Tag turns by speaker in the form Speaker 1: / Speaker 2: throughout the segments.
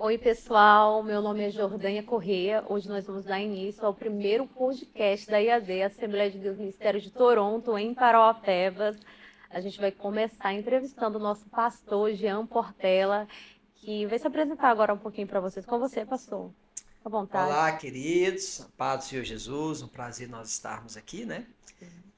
Speaker 1: Oi, pessoal. Meu nome é Jordânia Corrêa. Hoje nós vamos dar início ao primeiro podcast da IAD, Assembleia de Deus Ministério de Toronto, em Parauapebas. A gente vai começar entrevistando o nosso pastor, Jean Portela, que vai se apresentar agora um pouquinho para vocês. Com você, pastor. Fique à vontade.
Speaker 2: Olá, queridos, a paz do Senhor Jesus, um prazer nós estarmos aqui, né?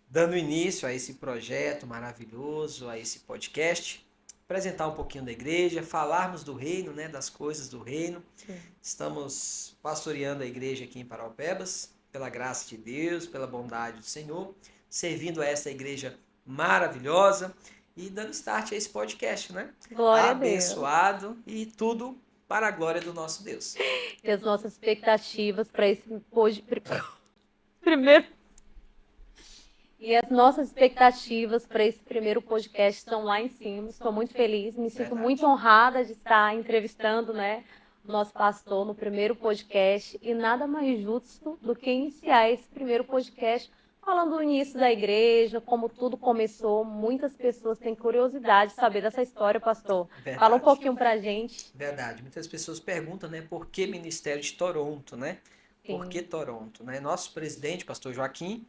Speaker 2: Dando início a esse projeto maravilhoso, a esse podcast, apresentar um pouquinho da igreja, falarmos do reino, né? Das coisas do reino.
Speaker 1: Sim.
Speaker 2: Estamos pastoreando a igreja aqui em Paraupebas, pela graça de Deus, pela bondade do Senhor, servindo a essa igreja maravilhosa e dando start a esse podcast, né?
Speaker 1: Glória a Deus.
Speaker 2: Abençoado e tudo para a glória do nosso Deus.
Speaker 1: E as nossas expectativas para esse primeiro. E as nossas expectativas para esse primeiro podcast estão lá em cima. Estou muito feliz, me sinto
Speaker 2: Verdade.
Speaker 1: muito honrada de estar entrevistando, né, o nosso pastor no primeiro podcast. E nada mais justo do que iniciar esse primeiro podcast falando do início da igreja, como tudo começou. Muitas pessoas têm curiosidade de saber dessa história, pastor.
Speaker 2: Verdade.
Speaker 1: Fala um pouquinho para a gente.
Speaker 2: Verdade. Muitas pessoas perguntam, né, por que Ministério de Toronto, né? Por que
Speaker 1: Sim.
Speaker 2: Toronto, né? Nosso presidente, pastor Joaquim,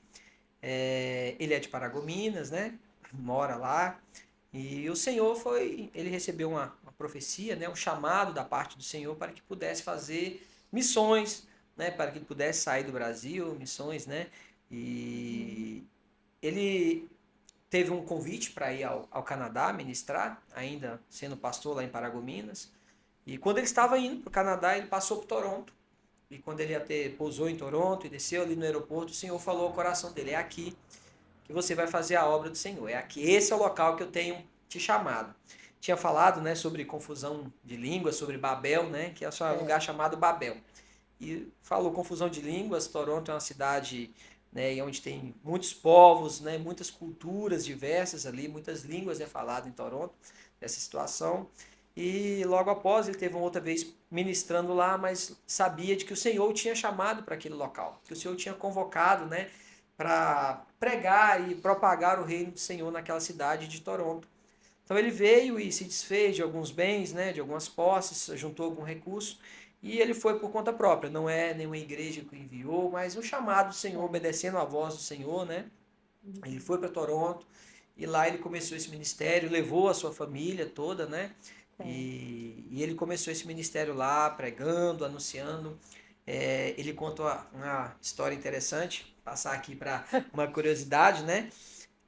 Speaker 2: ele é de Paragominas, né? Mora lá. E o Senhor ele recebeu uma profecia, né, um chamado da parte do Senhor para que pudesse fazer missões, né, para que ele pudesse sair do Brasil, missões, né? E ele teve um convite para ir ao Canadá ministrar, ainda sendo pastor lá em Paragominas. E quando ele estava indo para o Canadá, ele passou por Toronto. E quando ele pousou em Toronto e desceu ali no aeroporto, o Senhor falou ao coração dele: é aqui que você vai fazer a obra do Senhor. É aqui, esse é o local que eu tenho te chamado. Tinha falado, né, sobre confusão de línguas, sobre Babel, né, que é um lugar chamado Babel. E falou confusão de línguas. Toronto é uma cidade, né, onde tem muitos povos, né, muitas culturas diversas ali, muitas línguas é falado em Toronto, nessa situação. E logo após ele teve uma outra vez ministrando lá, mas sabia de que o Senhor o tinha chamado para aquele local, que o Senhor tinha convocado, né, para pregar e propagar o reino do Senhor naquela cidade de Toronto. Então ele veio e se desfez de alguns bens, né, de algumas posses, juntou algum recurso e ele foi por conta própria. Não é nenhuma igreja que o enviou, mas um chamado do Senhor, obedecendo à voz do Senhor, né? Ele foi para Toronto e lá ele começou esse ministério, levou a sua família toda, né? E ele começou esse ministério lá, pregando, anunciando. Ele conta uma história interessante, passar aqui para uma curiosidade, né?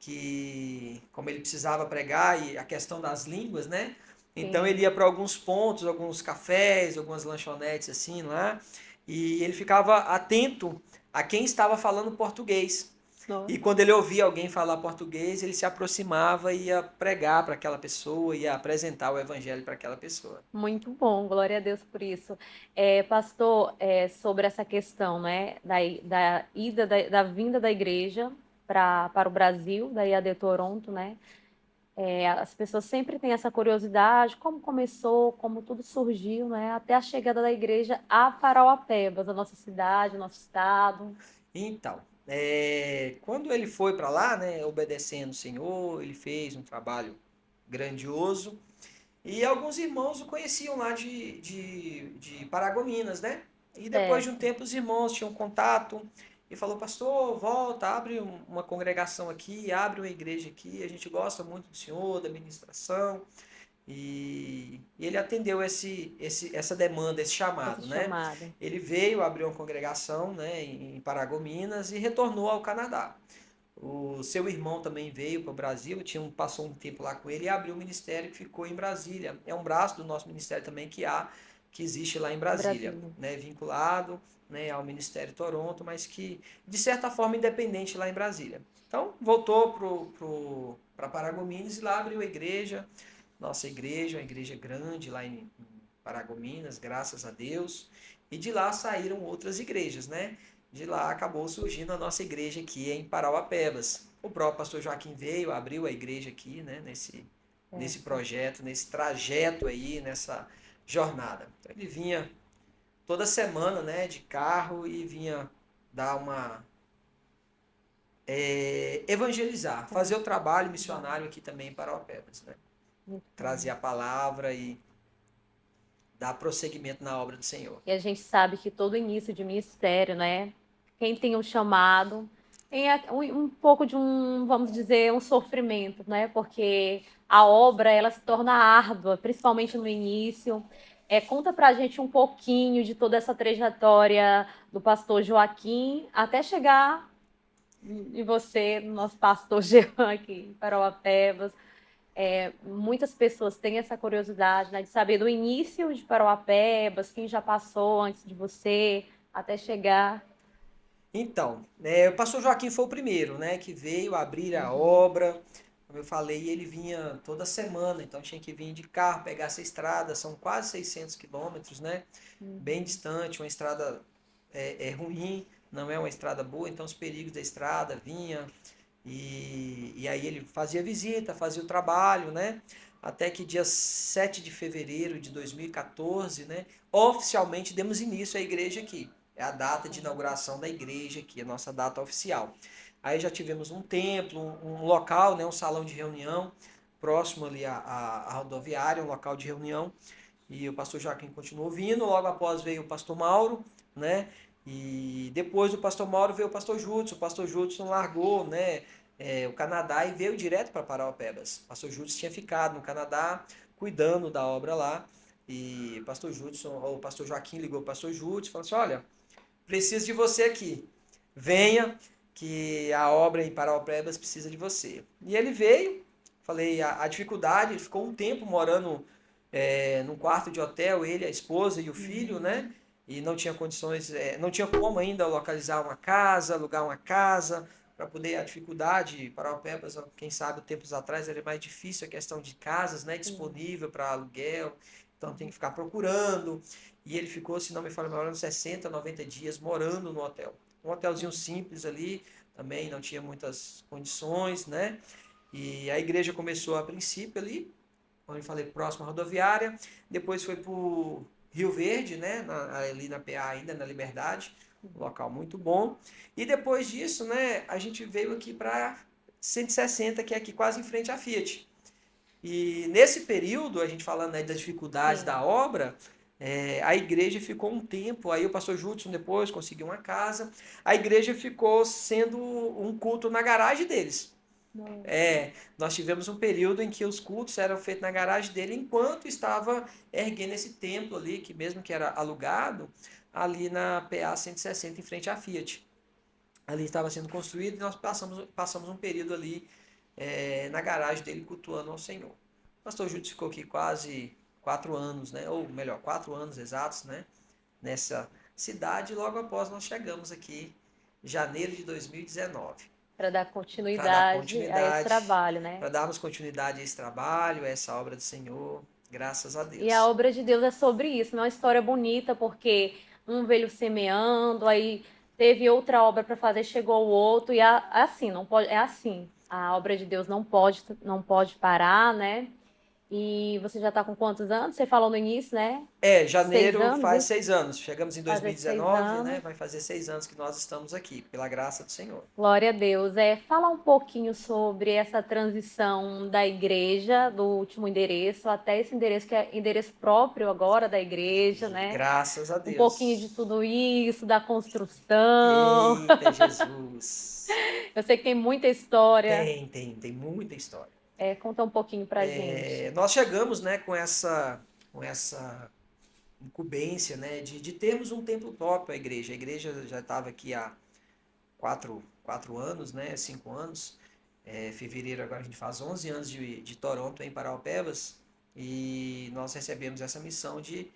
Speaker 2: Que como ele precisava pregar e a questão das línguas, né? Então ele ia para alguns pontos, alguns cafés, algumas lanchonetes assim lá, e ele ficava atento a quem estava falando português.
Speaker 1: Nossa.
Speaker 2: E quando ele ouvia alguém falar português, ele se aproximava e ia pregar para aquela pessoa, ia apresentar o evangelho para aquela pessoa.
Speaker 1: Muito bom, glória a Deus por isso. Pastor, sobre essa questão, né, da ida, da vinda da igreja para o Brasil, da IAD Toronto, né? As pessoas sempre têm essa curiosidade, como começou, como tudo surgiu, né? Até a chegada da igreja a Parauapebas, a nossa cidade, o nosso estado.
Speaker 2: Então, quando ele foi para lá, né, obedecendo o Senhor, ele fez um trabalho grandioso. E alguns irmãos o conheciam lá de Paragominas, né? E depois de um
Speaker 1: Certo.
Speaker 2: tempo os irmãos tinham contato e falou: pastor, volta, abre uma congregação aqui, abre uma igreja aqui, a gente gosta muito do senhor, da ministração. E ele atendeu essa demanda, esse
Speaker 1: Essa
Speaker 2: chamado, né?
Speaker 1: chamada.
Speaker 2: Ele veio, abriu uma congregação, né, em Paragominas e retornou ao Canadá. O seu irmão também veio para o Brasil, passou um tempo lá com ele e abriu um ministério que ficou em Brasília. É um braço do nosso ministério também que existe lá em Brasília,
Speaker 1: Brasília.
Speaker 2: né, vinculado, né, ao Ministério Toronto, mas que de certa forma independente lá em Brasília. Então voltou para Paragominas e lá abriu a igreja, nossa igreja, uma igreja grande lá em Paragominas, graças a Deus. E de lá saíram outras igrejas, né? De lá acabou surgindo a nossa igreja aqui em Parauapebas. O próprio pastor Joaquim veio, abriu a igreja aqui, né, nesse projeto, nesse trajeto aí, nessa jornada. Então ele vinha toda semana, né, de carro e vinha dar evangelizar, fazer o trabalho missionário aqui também em Parauapebas, né?
Speaker 1: Muito bom.
Speaker 2: Trazer a palavra e dar prosseguimento na obra do Senhor.
Speaker 1: E a gente sabe que todo início de ministério, né? Quem tem um chamado, tem um pouco de um, vamos dizer, um sofrimento, né? Porque a obra, ela se torna árdua, principalmente no início. Conta pra gente um pouquinho de toda essa trajetória do pastor Joaquim até chegar em você, nosso pastor Jean aqui em Parauapebas. Muitas pessoas têm essa curiosidade, né, de saber do início de Parauapebas, quem já passou antes de você, até chegar.
Speaker 2: Então, o pastor Joaquim foi o primeiro, né, que veio abrir a
Speaker 1: Uhum.
Speaker 2: obra. Como eu falei, ele vinha toda semana, então tinha que vir de carro, pegar essa estrada, são quase 600 quilômetros, né, bem
Speaker 1: Uhum.
Speaker 2: distante, uma estrada ruim, não é uma estrada boa, então os perigos da estrada vinha, e aí ele fazia visita, fazia o trabalho, né, até que dia 7 de fevereiro de 2014, né, oficialmente demos início à igreja aqui. É a data de inauguração da igreja aqui, a nossa data oficial. Aí já tivemos um templo, um local, né, um salão de reunião, próximo ali à rodoviária, um local de reunião. E o pastor Joaquim continuou vindo, logo após veio o pastor Mauro, né? E depois do pastor Mauro veio o pastor Judson largou, né, o Canadá e veio direto para Parauapebas. O pastor Judson tinha ficado no Canadá, cuidando da obra lá, e o pastor Joaquim ligou para o pastor Judson e falou assim, olha, preciso de você aqui. Venha, que a obra em Parauapebas precisa de você. E ele veio, falei, a dificuldade, ele ficou um tempo morando num quarto de hotel, ele, a esposa e o filho, né?
Speaker 1: Uhum.
Speaker 2: E não tinha condições, não tinha como ainda localizar uma casa, alugar uma casa, para poder a dificuldade, Parauapebas, quem sabe tempos atrás era mais difícil a questão de casas, né,
Speaker 1: Sim.
Speaker 2: disponível para aluguel, então tem que ficar procurando. E ele ficou, se não me falha a memória, uns 60, 90 dias morando no hotel. Um hotelzinho simples ali, também não tinha muitas condições, né? E a igreja começou a princípio ali, como eu falei, próximo à rodoviária. Depois foi para o Rio Verde, né? Ali na PA ainda, na Liberdade. Um local muito bom. E depois disso, né? A gente veio aqui para 160, que é aqui quase em frente à Fiat. E nesse período, a gente falando, né, das dificuldades
Speaker 1: Sim.
Speaker 2: da obra, a igreja ficou um tempo, aí o pastor Judson depois conseguiu uma casa, a igreja ficou sendo um culto na garagem deles.
Speaker 1: Nossa.
Speaker 2: Nós tivemos um período em que os cultos eram feitos na garagem dele, enquanto estava erguendo esse templo ali, que mesmo que era alugado, ali na PA 160, em frente à Fiat. Ali estava sendo construído e nós passamos um período ali na garagem dele cultuando ao Senhor. O pastor Júlio ficou aqui quase 4 anos, né? Ou melhor, 4 anos exatos, né? Nessa cidade. E logo após nós chegamos aqui, em janeiro de 2019,
Speaker 1: Para dar
Speaker 2: para dar
Speaker 1: continuidade a esse
Speaker 2: continuidade,
Speaker 1: trabalho, né?
Speaker 2: para darmos continuidade a esse trabalho, a essa obra do Senhor. Graças a
Speaker 1: E a
Speaker 2: Deus.
Speaker 1: obra de Deus é sobre isso, não é uma história bonita, porque um veio semeando, aí teve outra obra para fazer, chegou o outro, e assim, não pode, é assim. A obra de Deus não pode parar, né? E você já está com quantos anos? Você falou no início, né? 6
Speaker 2: Janeiro
Speaker 1: anos,
Speaker 2: faz
Speaker 1: isso?
Speaker 2: 6 anos. Chegamos em
Speaker 1: Fazer
Speaker 2: 2019, né?
Speaker 1: 6 anos.
Speaker 2: Vai fazer 6 anos que nós estamos aqui, pela graça do Senhor.
Speaker 1: Glória a Deus. Fala um pouquinho sobre essa transição da igreja, do último endereço, até esse endereço que é endereço próprio agora da igreja, né?
Speaker 2: Graças a
Speaker 1: Um pouquinho de
Speaker 2: Deus.
Speaker 1: tudo isso, da construção.
Speaker 2: Eita Jesus.
Speaker 1: Eu sei que tem muita história.
Speaker 2: Tem muita história.
Speaker 1: Conta um pouquinho pra gente.
Speaker 2: Nós chegamos, né, com essa incumbência, né, de termos um templo próprio, a igreja. A igreja já estava aqui há quatro anos, né, 5 anos. Fevereiro agora a gente faz 11 anos de Toronto em Parauapebas e nós recebemos essa missão de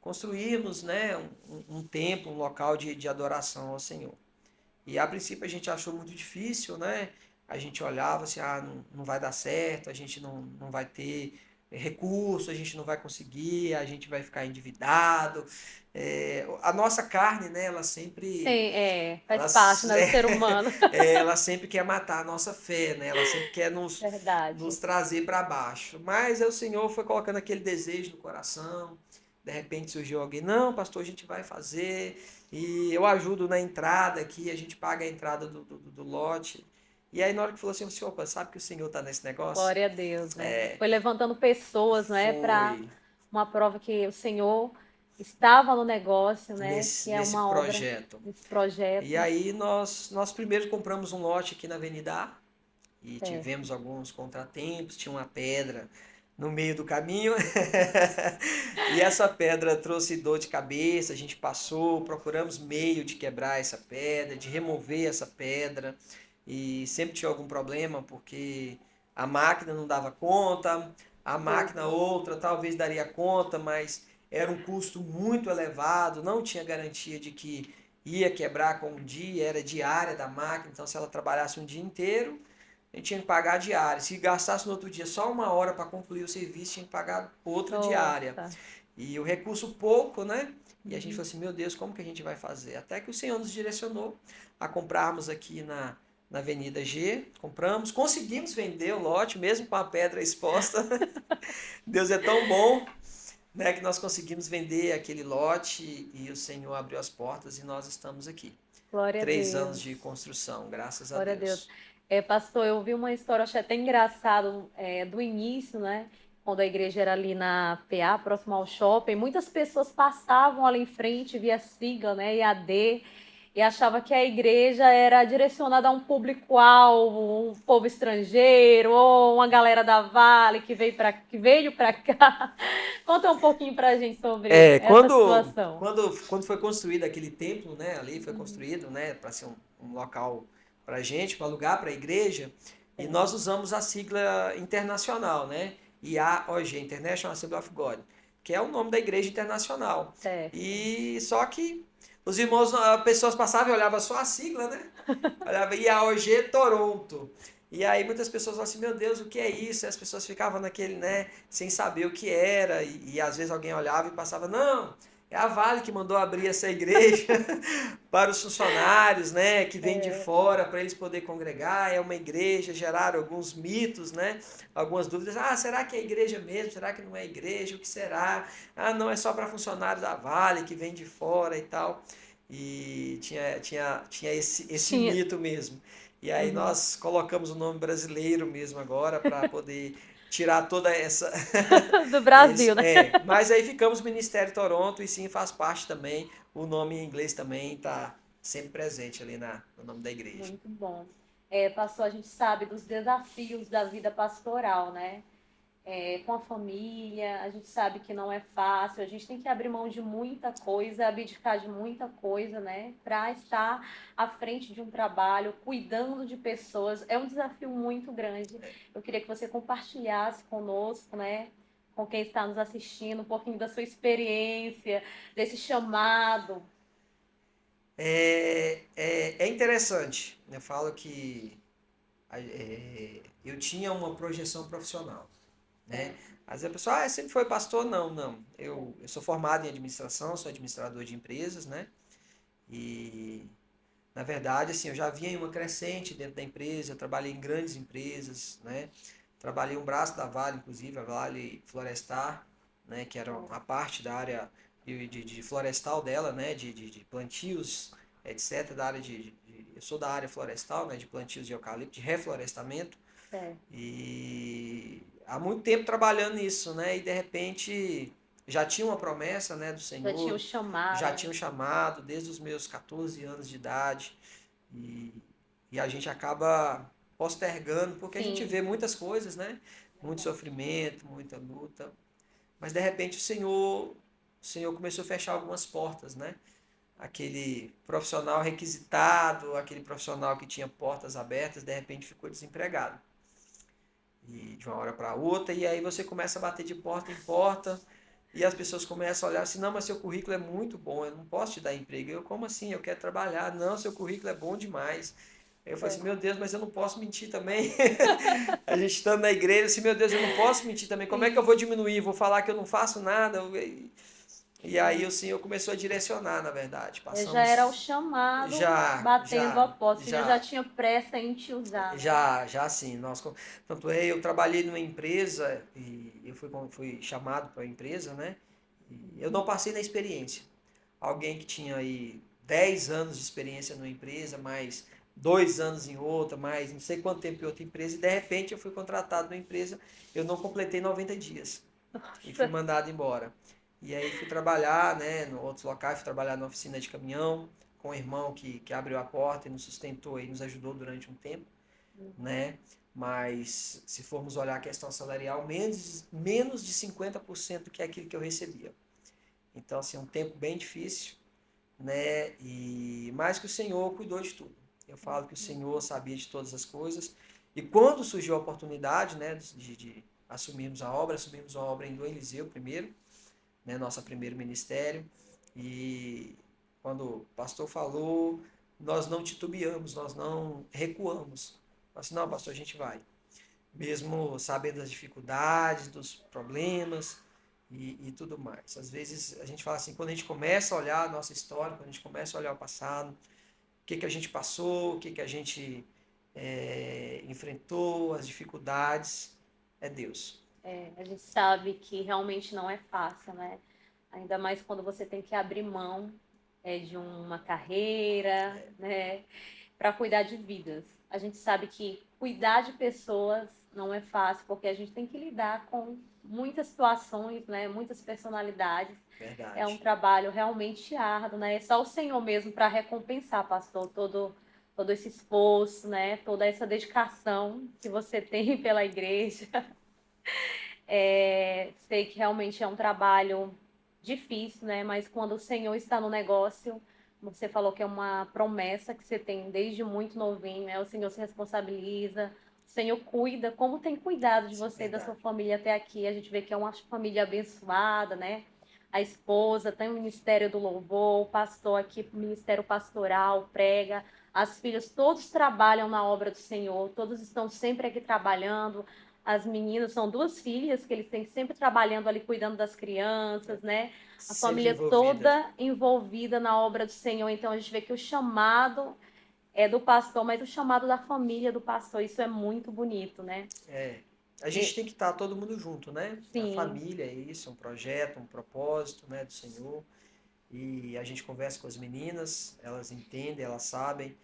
Speaker 2: construirmos, né, um templo, um local de adoração ao Senhor. E a princípio a gente achou muito difícil, né? A gente olhava assim, não vai dar certo, a gente não vai ter recurso, a gente não vai conseguir, a gente vai ficar endividado. A nossa carne, né, ela
Speaker 1: Sim,
Speaker 2: sempre,
Speaker 1: faz
Speaker 2: ela,
Speaker 1: parte, né, do ser humano.
Speaker 2: ela sempre quer matar a nossa fé, né? Ela sempre quer nos
Speaker 1: Verdade.
Speaker 2: trazer para baixo. Mas o Senhor foi colocando aquele desejo no coração. De repente surgiu alguém, não, pastor, a gente vai fazer. E eu ajudo na entrada aqui, a gente paga a entrada do lote. E aí na hora que falou assim, o senhor, sabe que o Senhor está nesse negócio?
Speaker 1: Glória a Deus, né? Foi levantando pessoas, né, para
Speaker 2: Foi.
Speaker 1: uma prova que o Senhor estava no negócio, né? Que é
Speaker 2: nesse
Speaker 1: uma obra
Speaker 2: projeto.
Speaker 1: desse
Speaker 2: E
Speaker 1: projeto.
Speaker 2: aí nós primeiro compramos um lote aqui na Avenida A e
Speaker 1: Certo.
Speaker 2: tivemos alguns contratempos, tinha uma pedra no meio do caminho e essa pedra trouxe dor de cabeça, a gente passou, procuramos meio de quebrar essa pedra, de remover essa pedra e sempre tinha algum problema porque a máquina não dava conta, a máquina
Speaker 1: Eita.
Speaker 2: outra talvez daria conta, mas era um custo muito elevado, não tinha garantia de que ia quebrar com um dia, era diária da máquina, então se ela trabalhasse um dia inteiro, a gente tinha que pagar a diária. Se gastasse no outro dia só uma hora para concluir o serviço, tinha que pagar outra diária.
Speaker 1: Nossa.
Speaker 2: E o recurso pouco, né? E a gente
Speaker 1: Uhum.
Speaker 2: falou assim, meu Deus, como que a gente vai fazer? Até que o Senhor nos direcionou a comprarmos aqui na Avenida G, compramos, conseguimos vender o lote, mesmo com a pedra exposta. Deus é tão bom, né, que nós conseguimos vender aquele lote e o Senhor abriu as portas e nós estamos aqui.
Speaker 1: Glória a
Speaker 2: 3 anos de
Speaker 1: Deus.
Speaker 2: construção, graças a
Speaker 1: Glória a Deus.
Speaker 2: Deus.
Speaker 1: Pastor, eu vi uma história, achei até engraçado, do início, né? Quando a igreja era ali na PA, próximo ao shopping, muitas pessoas passavam ali em frente, via sigla, né? IAD, e achava que a igreja era direcionada a um público-alvo, um povo estrangeiro, ou uma galera da Vale que veio para cá. Conta um pouquinho para a gente sobre
Speaker 2: É,
Speaker 1: essa situação.
Speaker 2: quando foi construído aquele templo, né, ali foi
Speaker 1: Uhum.
Speaker 2: construído, né, para ser um local para gente, para alugar para a igreja, e
Speaker 1: É,
Speaker 2: nós usamos a sigla internacional, né, IAOG, International Assembly of God, que é o nome da igreja internacional.
Speaker 1: certo.
Speaker 2: E só que os irmãos, as pessoas passavam e olhavam só a sigla, né, olhava IAOG Toronto. E aí muitas pessoas falam assim, meu Deus, o que é isso? E as pessoas ficavam naquele, né, sem saber o que era. E às vezes alguém olhava e passava, não, é a Vale que mandou abrir essa igreja para os funcionários, né, que vêm de
Speaker 1: É,
Speaker 2: fora para eles poderem congregar. É uma igreja, geraram alguns mitos, né, algumas dúvidas. Ah, será que é igreja mesmo? Será que não é igreja? O que será? Ah, não, é só para funcionários da Vale que vêm de fora e tal. E tinha esse
Speaker 1: tinha.
Speaker 2: mito mesmo. E aí
Speaker 1: Uhum.
Speaker 2: nós colocamos o nome brasileiro mesmo agora para poder tirar toda essa
Speaker 1: Do Brasil, né?
Speaker 2: mas aí ficamos Ministério Toronto e sim faz parte também, o nome em inglês também está sempre presente ali no nome da igreja.
Speaker 1: Muito bom. Pastor, a gente sabe dos desafios da vida pastoral, né? Com a família, a gente sabe que não é fácil, a gente tem que abrir mão de muita coisa, abdicar de muita coisa, né? Para estar à frente de um trabalho, cuidando de pessoas. É um desafio muito grande. Eu queria que você compartilhasse conosco, né? Com quem está nos assistindo, um pouquinho da sua experiência, desse chamado.
Speaker 2: É interessante, eu falo que eu tinha uma projeção profissional, né?
Speaker 1: Certo,
Speaker 2: Às vezes a pessoa, sempre foi pastor? Não, não. Eu sou formado em administração, sou administrador de empresas, né? E na verdade, assim, eu já vinha em uma crescente dentro da empresa, eu trabalhei em grandes empresas, né? Trabalhei um braço da Vale, inclusive, a Vale Florestar, né? Que era
Speaker 1: certo.
Speaker 2: uma parte da área de florestal dela, né? De plantios, etc. Da área eu sou da área florestal, né? De plantios de eucalipto, de reflorestamento.
Speaker 1: Certo.
Speaker 2: E há muito tempo trabalhando nisso, né? E de repente já tinha uma promessa, né, do
Speaker 1: Já tinha o
Speaker 2: Senhor, já
Speaker 1: chamado,
Speaker 2: tinha
Speaker 1: né?
Speaker 2: um chamado desde os meus 14 anos de idade. E, e a gente acaba postergando, porque a gente
Speaker 1: Sim,
Speaker 2: vê muitas coisas, né? Muito
Speaker 1: verdade.
Speaker 2: sofrimento, muita luta. Mas de repente o Senhor começou a fechar algumas portas, né? Aquele profissional requisitado, aquele profissional que tinha portas abertas, de repente ficou desempregado e de uma hora para outra, e aí você começa a bater de porta em porta, e as pessoas começam a olhar assim, não, mas seu currículo é muito bom, eu não posso te dar emprego. Eu, como assim? Eu quero trabalhar. Não, seu currículo é bom demais. Aí eu falei assim,
Speaker 1: É.
Speaker 2: meu Deus, mas eu não posso mentir também. A gente estando na igreja, assim, meu Deus, eu não posso mentir também. Como é que eu
Speaker 1: Sim,
Speaker 2: vou diminuir? Vou falar que eu não faço nada? E aí o
Speaker 1: sim.
Speaker 2: Senhor começou a direcionar, na verdade.
Speaker 1: Já era o
Speaker 2: Passamos
Speaker 1: chamado
Speaker 2: já,
Speaker 1: batendo a
Speaker 2: já,
Speaker 1: porta. O Senhor já
Speaker 2: já.
Speaker 1: tinha pressa em te usar, né?
Speaker 2: Já sim. Tanto é, eu trabalhei numa empresa e eu fui chamado para a empresa, né? E eu não passei na experiência. Alguém que tinha aí 10 anos de experiência numa empresa, mais 2 anos em outra, mais não sei quanto tempo em outra empresa, e de repente eu fui contratado numa empresa, eu não completei 90 dias. e fui
Speaker 1: Nossa.
Speaker 2: mandado embora. E aí fui trabalhar, né, no outros locais, fui trabalhar na oficina de caminhão, com um irmão que abriu a porta e nos sustentou e nos ajudou durante um tempo, né? Mas se formos olhar a questão salarial, menos de 50% que é aquilo que eu recebia. Então, assim, um tempo bem difícil, né? E mais que o Senhor cuidou de tudo. Eu falo que o Senhor sabia de todas as coisas. E quando surgiu a oportunidade, né, de assumimos a obra em Dom Eliseu primeiro, né, nosso primeiro ministério. E quando o pastor falou, nós não titubeamos, nós não recuamos. Assim, não, pastor, a gente vai. Mesmo sabendo das dificuldades, dos problemas e tudo mais. Às vezes a gente fala assim, quando a gente começa a olhar a nossa história, quando a gente começa a olhar o passado, o que a gente passou, o que a gente enfrentou, as dificuldades, é Deus.
Speaker 1: A gente sabe que realmente não é fácil, né? Ainda mais quando você tem que abrir mão de uma carreira, né? Para cuidar de vidas. A gente sabe que cuidar de pessoas não é fácil, porque a gente tem que lidar com muitas situações, né? Muitas personalidades. É um
Speaker 2: Verdade.
Speaker 1: trabalho realmente árduo, né? É só o Senhor mesmo para recompensar, pastor, todo esse esforço, né? Toda essa dedicação que você tem pela igreja. Sei que realmente é um trabalho difícil, né? Mas quando o Senhor está no negócio, você falou que é uma promessa que você tem desde muito novinho, né? O Senhor se responsabiliza, o Senhor cuida, como tem cuidado de
Speaker 2: Isso é
Speaker 1: você e da sua
Speaker 2: verdade.
Speaker 1: família até aqui. A gente vê que é uma família abençoada, né? A esposa tem o Ministério do Louvor, o pastor aqui, o Ministério Pastoral, prega. As filhas, todos trabalham na obra do Senhor, todos estão sempre aqui trabalhando. As meninas são duas filhas que eles têm sempre trabalhando ali, cuidando das crianças, né? A
Speaker 2: Sempre
Speaker 1: família
Speaker 2: envolvida.
Speaker 1: toda envolvida na obra do Senhor. Então a gente vê que o chamado é do pastor, mas o chamado da família do pastor, isso é muito bonito, né?
Speaker 2: É. A gente
Speaker 1: E,
Speaker 2: tem que estar todo mundo junto, né? A
Speaker 1: sim,
Speaker 2: família é isso, um projeto, um propósito, né, do Senhor. E a gente conversa com as meninas, elas entendem, elas sabem,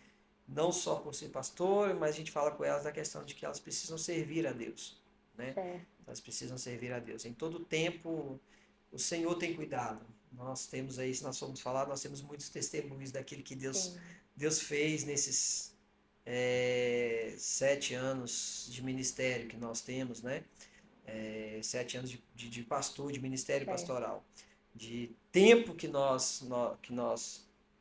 Speaker 2: não só por ser pastor, mas a gente fala com elas da questão de que elas precisam servir a Deus, né?
Speaker 1: certo,
Speaker 2: Elas precisam servir a Deus. Em todo tempo, o Senhor tem cuidado. Nós temos aí, se nós formos falar, nós temos muitos testemunhos daquilo que
Speaker 1: sim.
Speaker 2: Deus fez nesses 7 anos de ministério que nós temos, né? 7 anos de pastor, de ministério
Speaker 1: Certo.
Speaker 2: pastoral, de tempo que nós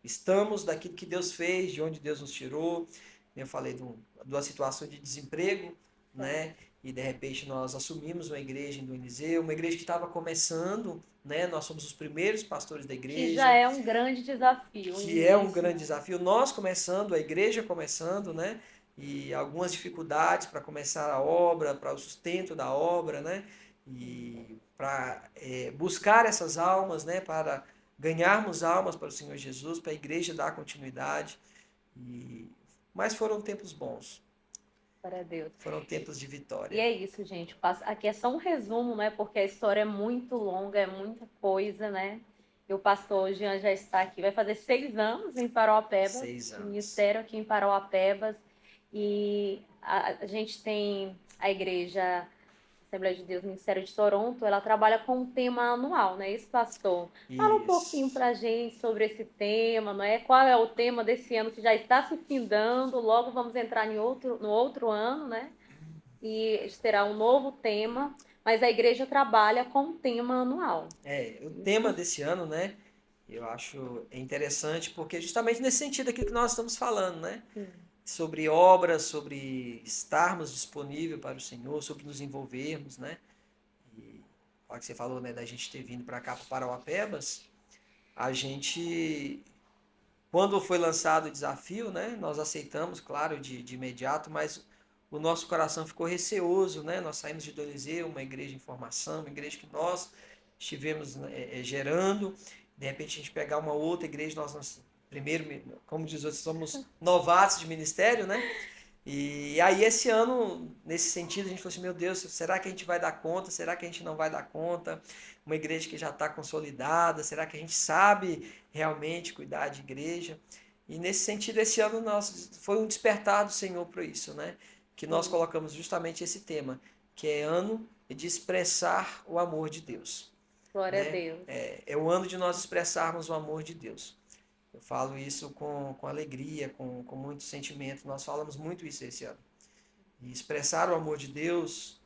Speaker 2: estamos, daquilo que Deus fez, de onde Deus nos tirou. Eu falei de uma situação de desemprego,
Speaker 1: Certo.
Speaker 2: né? E de repente nós assumimos uma igreja em Dom Eliseu, uma igreja que estava começando, né? Nós somos os primeiros pastores da
Speaker 1: Que já
Speaker 2: igreja,
Speaker 1: é um grande desafio, o
Speaker 2: que é um
Speaker 1: início,
Speaker 2: grande
Speaker 1: né?
Speaker 2: desafio. Nós começando, a igreja começando, né? E algumas dificuldades para começar a obra, para o sustento da obra, né? E para buscar essas almas, né? Para ganharmos almas para o Senhor Jesus, para a igreja dar continuidade. E... Mas foram tempos bons,
Speaker 1: Para Deus.
Speaker 2: foram tempos de
Speaker 1: E
Speaker 2: vitória.
Speaker 1: é isso, gente. Aqui é só um resumo, né? Porque a história é muito longa, é muita coisa, né? E o pastor Jean já está aqui. Vai fazer 6 anos em Parauapebas,
Speaker 2: 6 anos.
Speaker 1: ministério aqui em Parauapebas. E a gente tem a igreja Assembleia de Deus, Ministério de Toronto, ela trabalha com um tema anual, né? Isso, pastor? Fala um pouquinho
Speaker 2: Isso.
Speaker 1: para a gente sobre esse tema, não é? Qual é o tema desse ano que já está se findando? Logo vamos entrar no outro ano, né? E terá um novo tema, mas a igreja trabalha com um tema anual.
Speaker 2: O tema
Speaker 1: Isso?
Speaker 2: desse ano, né? Eu acho interessante porque justamente nesse sentido aqui que nós estamos falando, né?
Speaker 1: Sim.
Speaker 2: Sobre obras, sobre estarmos disponíveis para o Senhor, sobre nos envolvermos, né? E olha que você falou, né, da gente ter vindo para cá para Parauapebas, a gente, quando foi lançado o desafio, né, nós aceitamos, claro, de imediato, mas o nosso coração ficou receoso, né? Nós saímos de Donizeu, uma igreja em formação, uma igreja que nós estivemos gerando, de repente a gente pegar uma outra igreja, nós primeiro, como diz outros, somos novatos de ministério, né? E aí esse ano, nesse sentido, a gente falou assim, meu Deus, será que a gente vai dar conta? Será que a gente não vai dar conta? Uma igreja que já está consolidada, será que a gente sabe realmente cuidar de igreja? E nesse sentido, esse ano foi um despertar do Senhor para isso, né? Que nós
Speaker 1: Sim.
Speaker 2: colocamos justamente esse tema, que é ano de expressar o amor de Deus,
Speaker 1: Glória a
Speaker 2: né?
Speaker 1: Deus.
Speaker 2: É o ano de nós expressarmos o amor de Deus. Eu falo isso com alegria, com muito sentimento. Nós falamos muito isso esse ano. E expressar o amor de Deus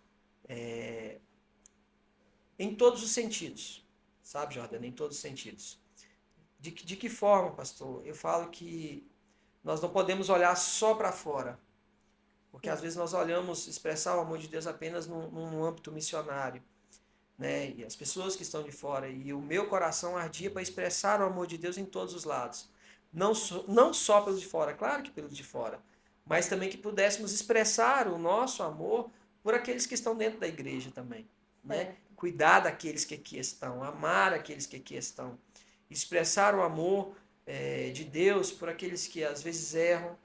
Speaker 2: em todos os sentidos. Sabe, Jordana? Em todos os sentidos. De que forma, pastor? Eu falo que nós não podemos olhar só para fora. Porque às vezes nós olhamos expressar o amor de Deus apenas num âmbito missionário, né? E as pessoas que estão de fora. E o meu coração ardia para expressar o amor de Deus em todos os lados. Não só pelos de fora, claro que pelos de fora, mas também que pudéssemos expressar o nosso amor por aqueles que estão dentro da igreja também, né?
Speaker 1: Certo.
Speaker 2: Cuidar daqueles que aqui estão, amar aqueles que aqui estão, expressar o amor de Deus por aqueles que às vezes erram,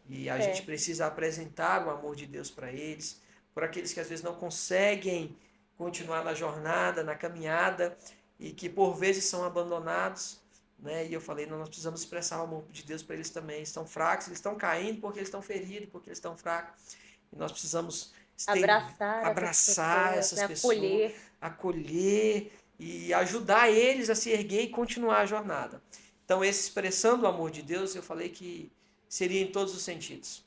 Speaker 2: e a gente
Speaker 1: Certo.
Speaker 2: precisa apresentar o amor de Deus para eles, por aqueles que às vezes não conseguem continuar na jornada, na caminhada, e que por vezes são abandonados, né? E eu falei, não, nós precisamos expressar o amor de Deus para eles também. Eles estão fracos, eles estão caindo porque eles estão feridos, porque eles estão fracos. E nós precisamos abraçar essas
Speaker 1: Né?
Speaker 2: pessoas,
Speaker 1: Acolher.
Speaker 2: acolher e ajudar eles a se erguer e continuar a jornada. Então, esse expressando o amor de Deus, eu falei que seria em todos os sentidos,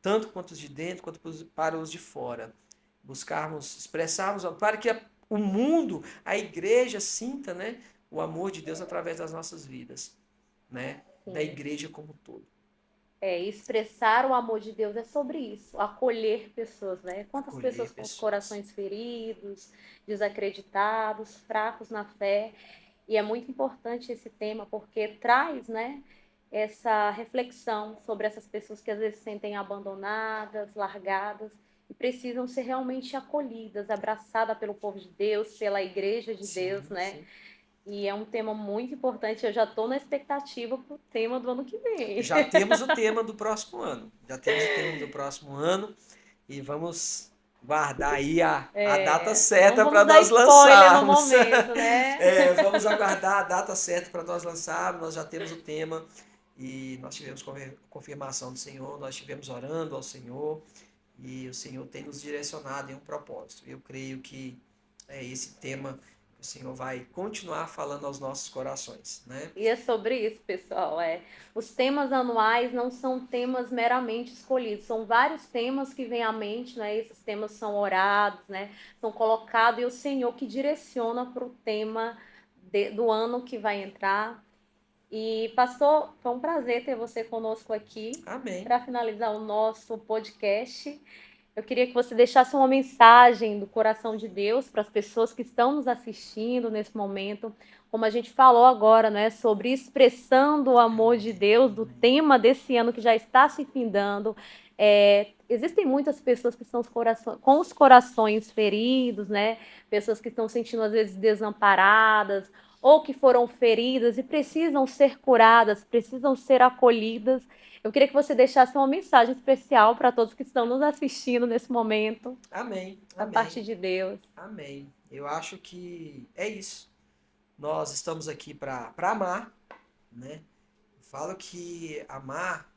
Speaker 2: tanto quanto os de dentro, quanto para os de fora. Buscarmos, expressarmos, para que o mundo, a igreja, sinta, né, o amor de Deus através das nossas vidas, né, da
Speaker 1: Sim.
Speaker 2: igreja como um todo.
Speaker 1: Expressar o amor de Deus é sobre isso, acolher pessoas, né? Quantas
Speaker 2: Acolher
Speaker 1: pessoas com os
Speaker 2: pessoas.
Speaker 1: corações feridos, desacreditados, fracos na fé. E é muito importante esse tema porque traz, né, essa reflexão sobre essas pessoas que às vezes se sentem abandonadas, largadas e precisam ser realmente acolhidas, abraçadas pelo povo de Deus, pela igreja de Deus,
Speaker 2: Sim,
Speaker 1: né?
Speaker 2: sim.
Speaker 1: E é um tema muito importante. Eu já estou na expectativa para o tema do ano que vem.
Speaker 2: Já temos o tema do próximo ano. Já temos o tema do próximo ano e vamos guardar aí a data
Speaker 1: Não
Speaker 2: certa para
Speaker 1: vamos dar
Speaker 2: nós
Speaker 1: spoiler no
Speaker 2: lançarmos.
Speaker 1: momento, né?
Speaker 2: Vamos aguardar a data certa para nós lançarmos. Nós já temos o tema e nós tivemos confirmação do Senhor, nós estivemos orando ao Senhor e o Senhor tem nos direcionado em um propósito. Eu creio que é esse tema que o Senhor vai continuar falando aos nossos corações, né?
Speaker 1: E é sobre isso, pessoal. Os temas anuais não são temas meramente escolhidos, são vários temas que vêm à mente, né? Esses temas são orados, né? São colocados e o Senhor que direciona para o tema do ano que vai entrar. E, pastor, foi um prazer ter você conosco aqui
Speaker 2: Amém.
Speaker 1: para finalizar o nosso podcast. Eu queria que você deixasse uma mensagem do coração de Deus para as pessoas que estão nos assistindo nesse momento, como a gente falou agora, né, sobre expressando o amor de Deus, do tema desse ano que já está se findando. Existem muitas pessoas que estão com os corações feridos, né, pessoas que estão sentindo às vezes desamparadas, ou que foram feridas e precisam ser curadas, precisam ser acolhidas. Eu queria que você deixasse uma mensagem especial para todos que estão nos assistindo nesse momento,
Speaker 2: Amém.
Speaker 1: da
Speaker 2: Amém.
Speaker 1: parte de Deus.
Speaker 2: Amém. Eu acho que é isso. Nós estamos aqui para amar, né? Eu falo que amar,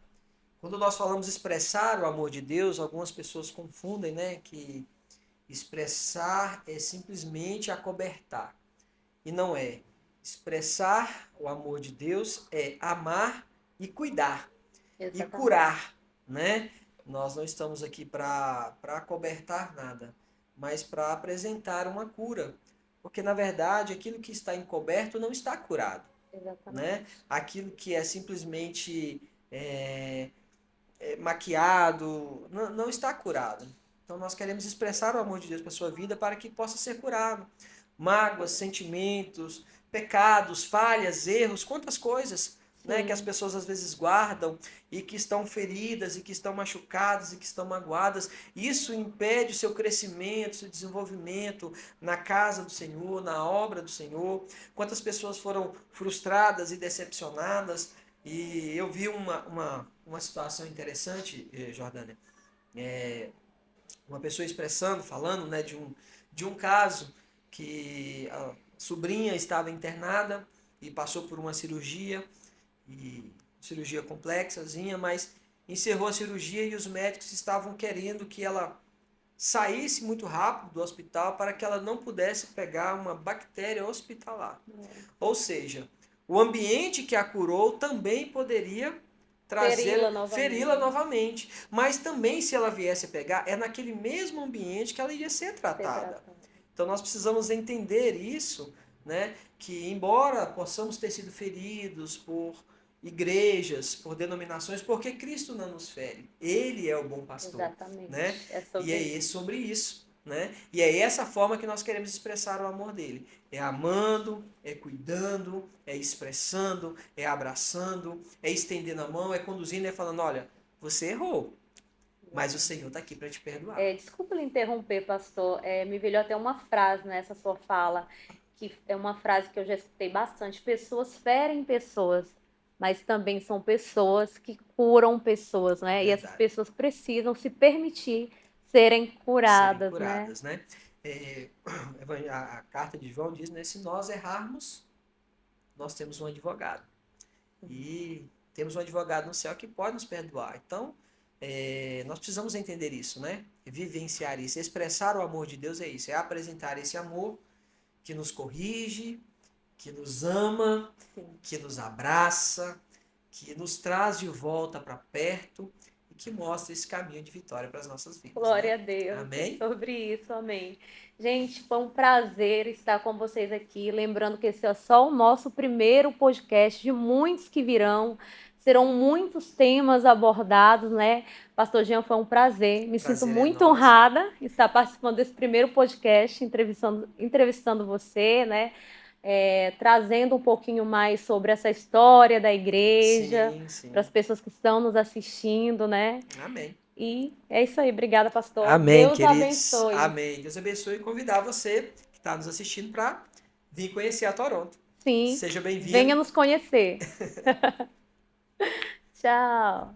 Speaker 2: quando nós falamos expressar o amor de Deus, algumas pessoas confundem, né? Que expressar é simplesmente acobertar. E não é. Expressar o amor de Deus é amar e cuidar e
Speaker 1: Exatamente.
Speaker 2: curar, né? Nós não estamos aqui para acobertar nada, mas para apresentar uma cura. Porque, na verdade, aquilo que está encoberto não está curado,
Speaker 1: Exatamente.
Speaker 2: né? Aquilo que é simplesmente maquiado não está curado. Então, nós queremos expressar o amor de Deus para a sua vida para que possa ser curado. Mágoas, sentimentos, pecados, falhas, erros, quantas coisas, né, que as pessoas às vezes guardam e que estão feridas e que estão machucadas e que estão magoadas. Isso impede o seu crescimento, o seu desenvolvimento na casa do Senhor, na obra do Senhor. Quantas pessoas foram frustradas e decepcionadas. E eu vi uma situação interessante, Jordânia. Uma pessoa expressando, falando, né, de um caso que a sobrinha estava internada e passou por uma cirurgia, e cirurgia complexazinha, mas encerrou a cirurgia e os médicos estavam querendo que ela saísse muito rápido do hospital para que ela não pudesse pegar uma bactéria hospitalar. Ou seja, o ambiente que a curou também poderia feri-la novamente. Mas também, se ela viesse a pegar, é naquele mesmo ambiente que ela iria ser tratada. Então nós precisamos entender isso, né? Que embora possamos ter sido feridos por igrejas, por denominações, porque Cristo não nos fere. Ele é o bom pastor.
Speaker 1: Exatamente.
Speaker 2: Né? E é sobre isso. Né? E é essa forma que nós queremos expressar o amor dele. É amando, é cuidando, é expressando, é abraçando, é estendendo a mão, é conduzindo, é falando, olha, você errou, mas o Senhor está aqui para te perdoar.
Speaker 1: Desculpa lhe interromper, pastor. Me veio até uma frase nessa sua fala, que é uma frase que eu já escutei bastante. Pessoas ferem pessoas, mas também são pessoas que curam pessoas, né? E essas pessoas precisam se permitir serem curadas,
Speaker 2: né? A carta de João diz, né? Se nós errarmos, nós temos um advogado. E temos um advogado no céu que pode nos perdoar. Então, nós precisamos entender isso, né? Vivenciar isso, expressar o amor de Deus é isso, é apresentar esse amor que nos corrige, que nos ama, que nos abraça, que nos traz de volta para perto e que mostra esse caminho de vitória para as nossas vidas.
Speaker 1: Glória a Deus.
Speaker 2: Amém?
Speaker 1: Sobre isso, amém. Gente, foi um prazer estar com vocês aqui. Lembrando que esse é só o nosso primeiro podcast de muitos que virão. Serão muitos temas abordados, né? Pastor Jean, foi um prazer. Me sinto muito honrada estar participando desse primeiro podcast, entrevistando você, né? Trazendo um pouquinho mais sobre essa história da igreja, para as pessoas que estão nos assistindo, né?
Speaker 2: Amém.
Speaker 1: E é isso aí. Obrigada, pastor.
Speaker 2: Amém,
Speaker 1: Deus
Speaker 2: queridos.
Speaker 1: abençoe.
Speaker 2: Amém. Deus abençoe e convidar você que está nos assistindo para vir conhecer a Toronto.
Speaker 1: Sim.
Speaker 2: Seja bem-vindo.
Speaker 1: Venha nos conhecer. Tchau.